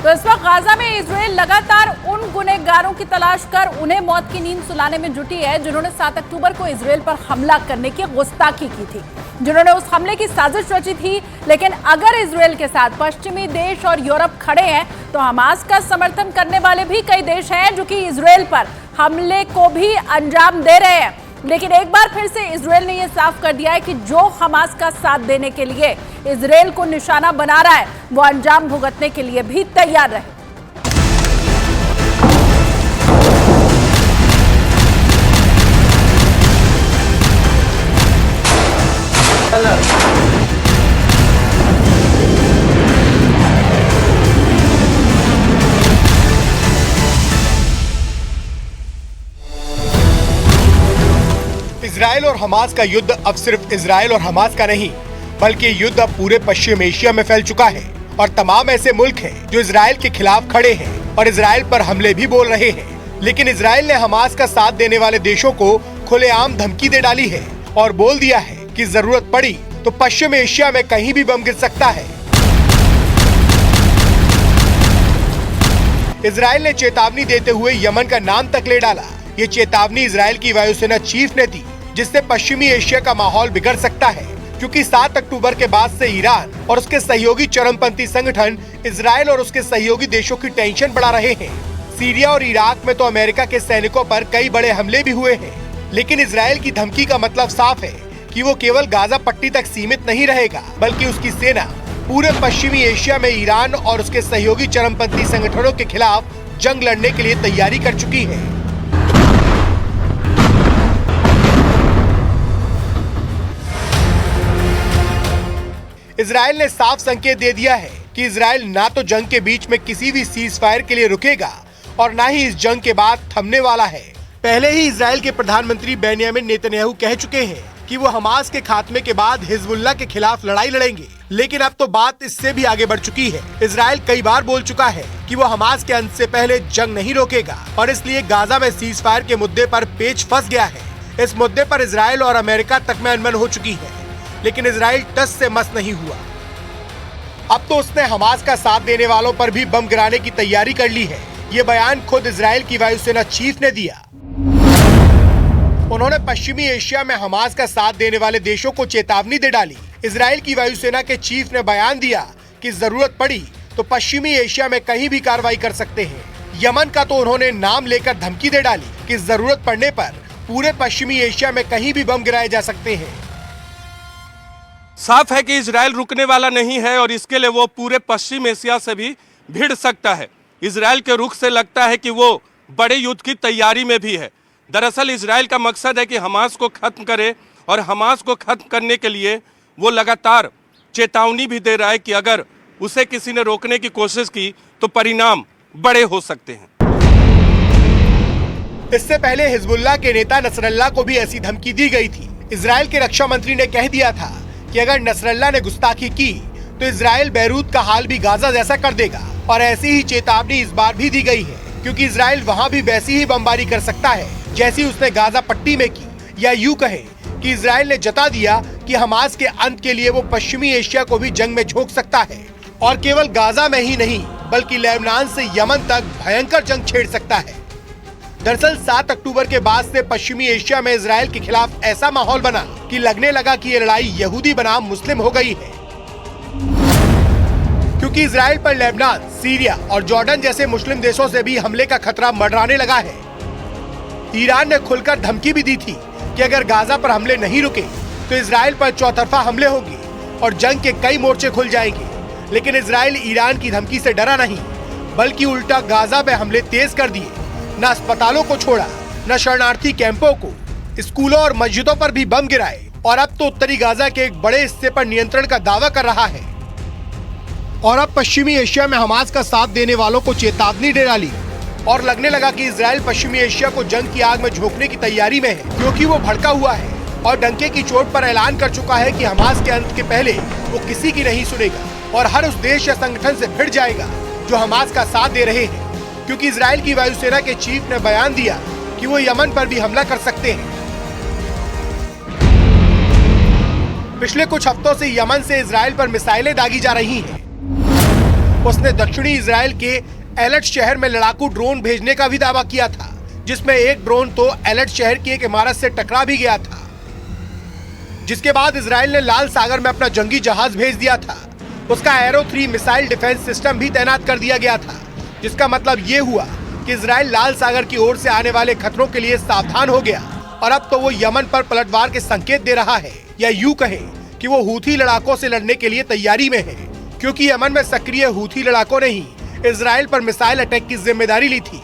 तो इस वक्त गाजा में इजराइल लगातार उन गुनहगारों की तलाश कर उन्हें मौत की नींद सुलाने में जुटी है जिन्होंने 7 अक्टूबर को इजराइल पर हमला करने की गुस्ताखी की थी, जिन्होंने उस हमले की साजिश रची थी। लेकिन अगर इजराइल के साथ पश्चिमी देश और यूरोप खड़े हैं तो हमास का समर्थन करने वाले भी कई देश हैं जो कि इजराइल पर हमले को भी अंजाम दे रहे हैं। लेकिन एक बार फिर से इजराइल ने यह साफ कर दिया है कि जो हमास का साथ देने के लिए इजराइल को निशाना बना रहा है वो अंजाम भुगतने के लिए भी तैयार रहे। इजराइल और हमास का युद्ध अब सिर्फ इजराइल और हमास का नहीं, बल्कि युद्ध अब पूरे पश्चिम एशिया में फैल चुका है और तमाम ऐसे मुल्क हैं जो इजराइल के खिलाफ खड़े हैं और इजराइल पर हमले भी बोल रहे हैं। लेकिन इजराइल ने हमास का साथ देने वाले देशों को खुलेआम धमकी दे डाली है और बोल दिया है कि जरूरत पड़ी तो पश्चिम एशिया में कहीं भी बम गिर सकता है। इजराइल ने चेतावनी देते हुए यमन का नाम तक ले डाला। ये चेतावनी इजराइल की वायुसेना चीफ ने दी, जिससे पश्चिमी एशिया का माहौल बिगड़ सकता है, क्योंकि 7 अक्टूबर के बाद से ईरान और उसके सहयोगी चरमपंथी संगठन इजराइल और उसके सहयोगी देशों की टेंशन बढ़ा रहे हैं। सीरिया और इराक में तो अमेरिका के सैनिकों पर कई बड़े हमले भी हुए हैं, लेकिन इजराइल की धमकी का मतलब साफ है कि वो केवल गाजा पट्टी तक सीमित नहीं रहेगा, बल्कि उसकी सेना पूरे पश्चिमी एशिया में ईरान और उसके सहयोगी चरमपंथी संगठनों के खिलाफ जंग लड़ने के लिए तैयारी कर चुकी है। इजराइल ने साफ संकेत दे दिया है कि इजराइल ना तो जंग के बीच में किसी भी सीज फायर के लिए रुकेगा और ना ही इस जंग के बाद थमने वाला है। पहले ही इजराइल के प्रधानमंत्री बेंयामिन नेतन्याहू कह चुके हैं कि वो हमास के खात्मे के बाद हिजबुल्लाह के खिलाफ लड़ाई लड़ेंगे, लेकिन अब तो बात इससे भी आगे बढ़ चुकी है। इजराइल कई बार बोल चुका है कि वो हमास के अंत से पहले जंग नहीं रोकेगा और इसलिए गाजा में सीज फायर के मुद्दे पर पेच फंस गया है। इस मुद्दे पर इजराइल और अमेरिका तक में अनबन हो चुकी है, लेकिन इजराइल टस से मस नहीं हुआ। अब तो उसने हमास का साथ देने वालों पर भी बम गिराने की तैयारी कर ली है। ये बयान खुद इजराइल की वायुसेना चीफ ने दिया। उन्होंने पश्चिमी एशिया में हमास का साथ देने वाले देशों को चेतावनी दे डाली। इजराइल की वायुसेना के चीफ ने बयान दिया कि जरूरत पड़ी तो पश्चिमी एशिया में कहीं भी कार्रवाई कर सकते हैं। यमन का तो उन्होंने नाम लेकर धमकी दे डाली कि जरूरत पड़ने पर पूरे पश्चिमी एशिया में कहीं भी बम गिराए जा सकते हैं। साफ है कि इजराइल रुकने वाला नहीं है और इसके लिए वो पूरे पश्चिम एशिया से भी भिड़ सकता है। इजराइल के रुख से लगता है कि वो बड़े युद्ध की तैयारी में भी है। दरअसल इजराइल का मकसद है कि हमास को खत्म करे और हमास को खत्म करने के लिए वो लगातार चेतावनी भी दे रहा है कि अगर उसे किसी ने रोकने की कोशिश की तो परिणाम बड़े हो सकते हैं। इससे पहले हिजबुल्लाह के नेता नसरल्लाह को भी ऐसी धमकी दी गई थी। इजराइल के रक्षा मंत्री ने कह दिया था कि अगर नसरल्लाह ने गुस्ताखी की तो इजराइल बैरूत का हाल भी गाजा जैसा कर देगा और ऐसी ही चेतावनी इस बार भी दी गई है, क्योंकि इजराइल वहां भी वैसी ही बमबारी कर सकता है जैसी उसने गाजा पट्टी में की। या यूं कहे कि इजराइल ने जता दिया कि हमास के अंत के लिए वो पश्चिमी एशिया को भी जंग में झोंक सकता है और केवल गाजा में ही नहीं बल्कि लेबनान से यमन तक भयंकर जंग छेड़ सकता है। दरअसल 7 अक्टूबर के बाद से पश्चिमी एशिया में इजराइल के खिलाफ ऐसा माहौल बना कि लगने लगा कि ये लड़ाई यहूदी बनाम मुस्लिम हो गई है, क्योंकि इजराइल पर लेबनान, सीरिया और जॉर्डन जैसे मुस्लिम देशों से भी हमले का खतरा मंडराने लगा है। ईरान ने खुलकर धमकी भी दी थी कि अगर गाजा पर हमले नहीं रुके तो इजराइल पर चौतरफा हमले होंगे और जंग के कई मोर्चे खुल जाएंगे। लेकिन इजराइल ईरान की धमकी से डरा नहीं, बल्कि उल्टा गाजा में हमले तेज कर दिए। न अस्पतालों को छोड़ा, न शरणार्थी कैंपों को, स्कूलों और मस्जिदों पर भी बम गिराए और अब तो उत्तरी गाजा के एक बड़े हिस्से पर नियंत्रण का दावा कर रहा है। और अब पश्चिमी एशिया में हमास का साथ देने वालों को चेतावनी दे डाली और लगने लगा कि इजराइल पश्चिमी एशिया को जंग की आग में झोंकने की तैयारी में है, क्योंकि वो भड़का हुआ है और डंके की चोट पर ऐलान कर चुका है कि हमास के अंत के पहले वो किसी की नहीं सुनेगा और हर उस देश या संगठन से भिड़ जाएगा जो हमास का साथ दे रहे हैं। क्योंकि इजराइल की वायुसेना के चीफ ने बयान दिया कि वो यमन पर भी हमला कर सकते हैं। पिछले कुछ हफ्तों से यमन से इजराइल पर मिसाइलें दागी जा रही हैं। उसने दक्षिणी इजराइल के एलट शहर में लड़ाकू ड्रोन भेजने का भी दावा किया था, जिसमें एक ड्रोन तो एलट शहर की एक इमारत से टकरा भी गया था। जिसके बाद इजराइल ने लाल सागर में अपना जंगी जहाज भेज दिया था। उसका एरो 3 मिसाइल डिफेंस सिस्टम भी तैनात कर दिया गया था, जिसका मतलब ये हुआ कि इजराइल लाल सागर की ओर से आने वाले खतरों के लिए सावधान हो गया और अब तो वो यमन पर पलटवार के संकेत दे रहा है, या यूं कहें कि वो हूथी लड़ाकों से लड़ने के लिए तैयारी में है, क्योंकि यमन में सक्रिय हूथी लड़ाकों ने ही इजराइल पर मिसाइल अटैक की जिम्मेदारी ली थी।